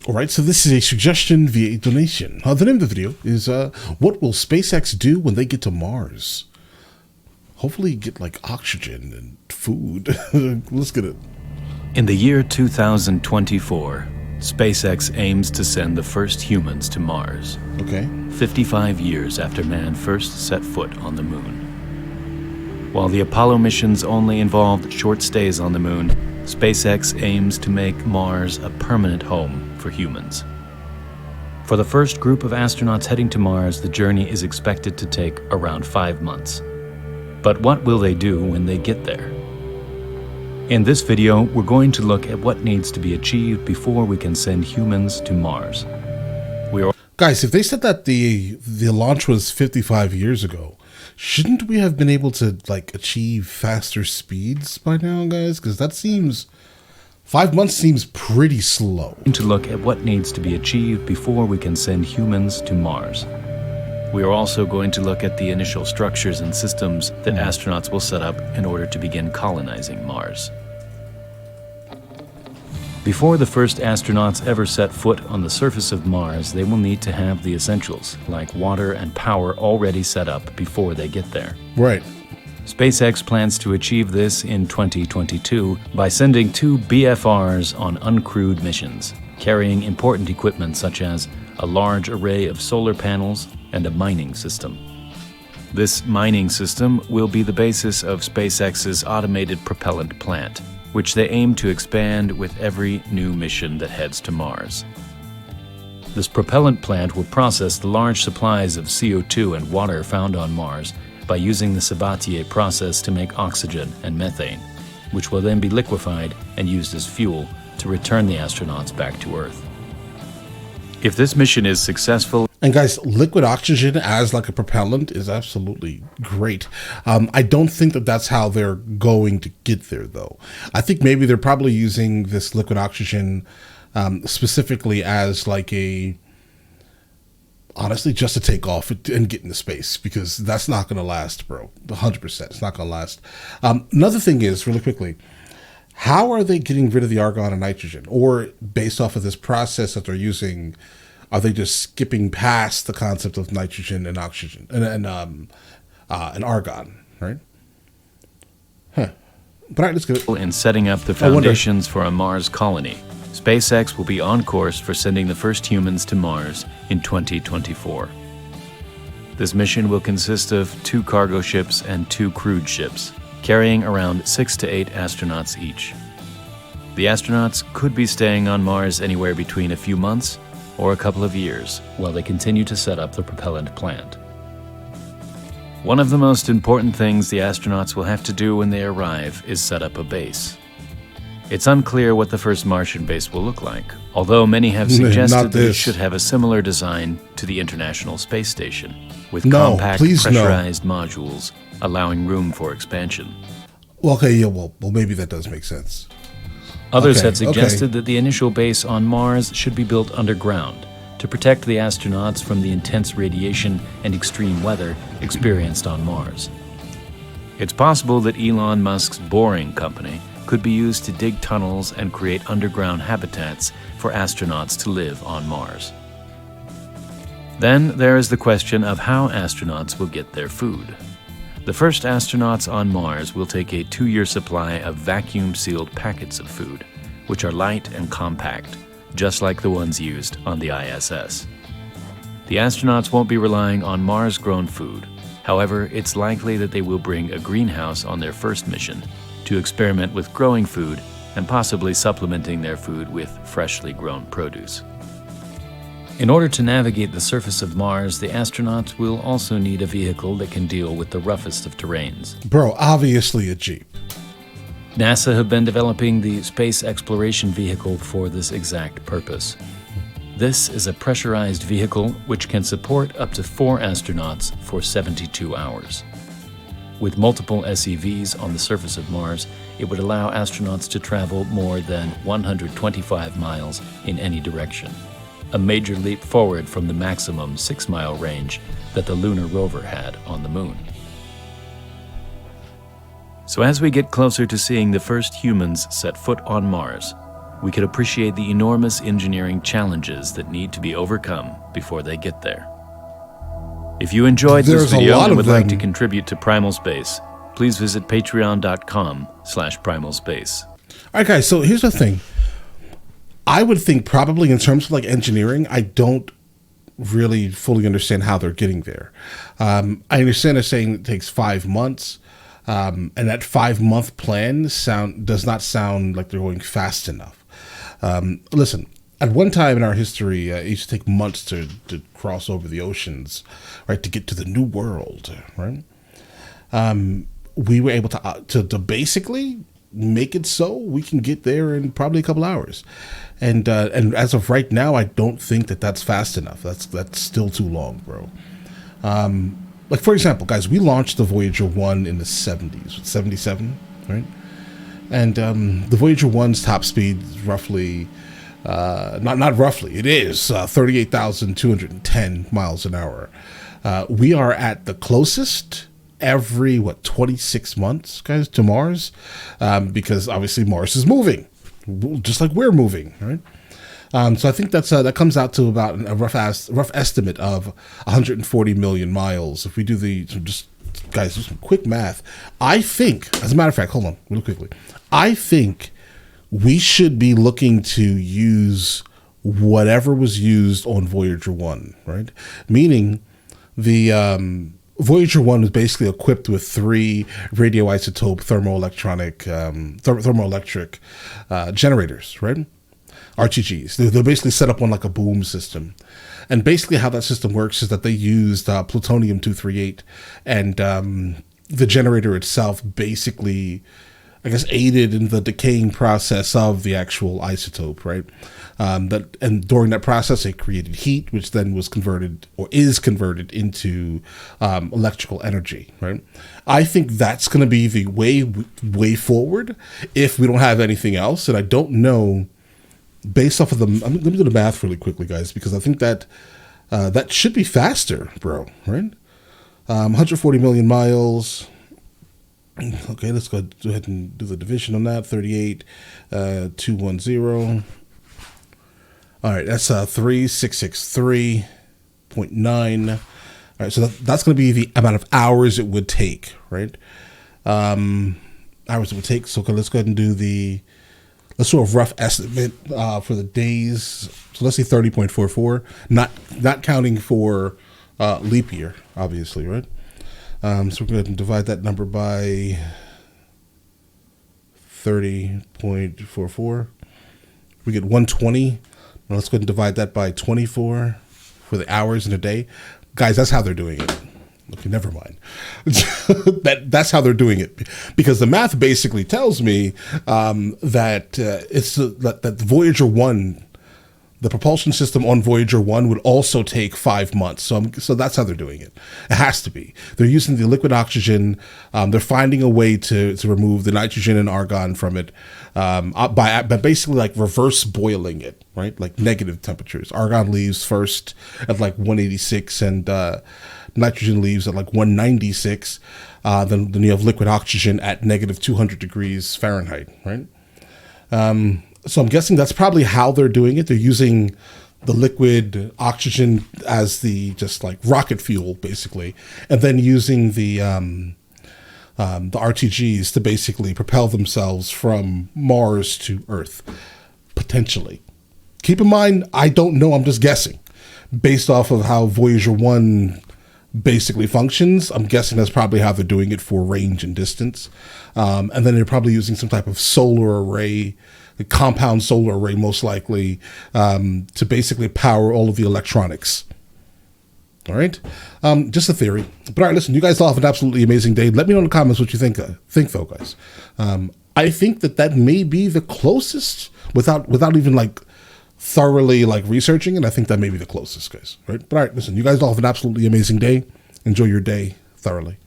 Alright, so this is a suggestion via a donation. The name of the video is, what will SpaceX do when they get to Mars? Hopefully get, like, oxygen and food. Let's get it. In the year 2024, SpaceX aims to send the first humans to Mars. Okay. 55 years after man first set foot on the moon. While the Apollo missions only involved short stays on the moon, SpaceX aims to make Mars a permanent home for humans. For the first group of astronauts heading to Mars, the journey is expected to take around 5 months. But what will they do when they get there? In this video, we're going to look at what needs to be achieved before we can send humans to Mars. Guys, if they said that the launch was 55 years ago, shouldn't we have been able to, like, achieve faster speeds by now, guys? Because that seems... 5 months seems pretty slow. To look at what needs to be achieved before we can send humans to Mars. We are also going to look at the initial structures and systems that astronauts will set up in order to begin colonizing Mars. Before the first astronauts ever set foot on the surface of Mars, they will need to have the essentials, like water and power, already set up before they get there. Right. SpaceX plans to achieve this in 2022 by sending 2 BFRs on uncrewed missions, carrying important equipment such as a large array of solar panels and a mining system. This mining system will be the basis of SpaceX's automated propellant plant, which they aim to expand with every new mission that heads to Mars. This propellant plant will process the large supplies of CO2 and water found on Mars by using the Sabatier process to make oxygen and methane, which will then be liquefied and used as fuel to return the astronauts back to Earth. If this mission is successful... And guys, liquid oxygen as like a propellant is absolutely great. I don't think that that's how they're going to get there, though. I think maybe they're probably using this liquid oxygen specifically as like a... Honestly, just to take off and get into space, because that's not going to last, bro. 100%. It's not going to last. Another thing is, really quickly, how are they getting rid of the argon and nitrogen? Or based off of this process that they're using, are they just skipping past the concept of nitrogen and oxygen and argon, right? Huh. But all right, let's go. In setting up the foundations for a Mars colony, SpaceX will be on course for sending the first humans to Mars in 2024. This mission will consist of 2 cargo ships and 2 crewed ships, carrying around 6 to 8 astronauts each. The astronauts could be staying on Mars anywhere between a few months or a couple of years while they continue to set up the propellant plant. One of the most important things the astronauts will have to do when they arrive is set up a base. It's unclear what the first Martian base will look like, although many have suggested that it should have a similar design to the International Space Station, with compact pressurized modules allowing room for expansion. Well, okay, yeah, well, maybe that does make sense. Others had suggested that the initial base on Mars should be built underground to protect the astronauts from the intense radiation and extreme weather experienced on Mars. It's possible that Elon Musk's Boring Company could be used to dig tunnels and create underground habitats for astronauts to live on Mars. Then there is the question of how astronauts will get their food. The first astronauts on Mars will take a 2-year supply of vacuum-sealed packets of food, which are light and compact, just like the ones used on the ISS. The astronauts won't be relying on Mars-grown food. However, it's likely that they will bring a greenhouse on their first mission to experiment with growing food and possibly supplementing their food with freshly grown produce. In order to navigate the surface of Mars, the astronauts will also need a vehicle that can deal with the roughest of terrains. Bro, obviously a Jeep. NASA have been developing the Space Exploration Vehicle for this exact purpose. This is a pressurized vehicle which can support up to 4 astronauts for 72 hours. With multiple SEVs on the surface of Mars, it would allow astronauts to travel more than 125 miles in any direction, a major leap forward from the maximum 6-mile range that the lunar rover had on the moon. So as we get closer to seeing the first humans set foot on Mars, we could appreciate the enormous engineering challenges that need to be overcome before they get there. If you enjoyed this video and would like to contribute to Primal Space, please visit patreon.com/primalspace. All right, guys, so here's the thing. I would think probably in terms of like engineering, I don't really fully understand how they're getting there. I understand they're saying it takes 5 months, and that 5-month plan does not sound like they're going fast enough. Listen, at one time in our history, it used to take months to cross over the oceans, right, to get to the new world, right? We were able to basically make it so we can get there in probably a couple hours, and as of right now, I don't think that that's fast enough. That's still too long, bro. Like for example, guys, we launched the Voyager 1 in the 70s, 77, right? And the Voyager 1's top speed is roughly, not roughly, it is 38,210 miles an hour. We are at the closest every 26 months, guys, to Mars, because obviously Mars is moving, just like we're moving, right? So I think that comes out to about a rough estimate of 140 million miles. If we do guys, do some quick math, I think, as a matter of fact, hold on, real quickly, I think we should be looking to use whatever was used on Voyager 1, right? Meaning the Voyager 1 was basically equipped with 3 radioisotope thermoelectric generators, right? RTGs. They're basically set up on like a boom system. And basically how that system works is that they used plutonium-238, and the generator itself basically, I guess, aided in the decaying process of the actual isotope, right? And during that process, it created heat, which then was converted or is converted into electrical energy, right? I think that's going to be the way forward if we don't have anything else. And I don't know, based off of let me do the math really quickly, guys, because I think that that should be faster, bro, right? 140 million miles. Okay, let's go ahead and do the division on that. 38,210. All right, that's 3663.9. All right, so that's going to be the amount of hours it would take, right? Hours it would take. So let's go ahead and let's do a rough estimate for the days. So let's say 30.44, not counting for leap year, obviously, right? So we're going to go ahead and divide that number by 30.44. We get 120. Now let's go ahead and divide that by 24 for the hours in a day. Guys, that's how they're doing it. Okay, never mind. That's how they're doing it, because the math basically tells me that the Voyager 1, the propulsion system on Voyager 1 would also take 5 months. So that's how they're doing it. It has to be. They're using the liquid oxygen. They're finding a way to remove the nitrogen and argon from it by basically like reverse boiling it, right? Like negative temperatures. Argon leaves first at like 186 and nitrogen leaves at like 196. Then you have liquid oxygen at negative 200 degrees Fahrenheit, right? So I'm guessing that's probably how they're doing it. They're using the liquid oxygen as the just like rocket fuel, basically, and then using the RTGs to basically propel themselves from Mars to Earth, potentially. Keep in mind, I don't know. I'm just guessing, based off of how Voyager 1 basically functions. I'm guessing that's probably how they're doing it for range and distance, and then they're probably using some type of solar array. The compound solar array, most likely, to basically power all of the electronics. All right, just a theory. But all right, listen, you guys all have an absolutely amazing day. Let me know in the comments what you think though, guys. I think that may be the closest, without even like thoroughly like researching it. I think that may be the closest, guys. Right? But all right, listen, you guys all have an absolutely amazing day. Enjoy your day thoroughly.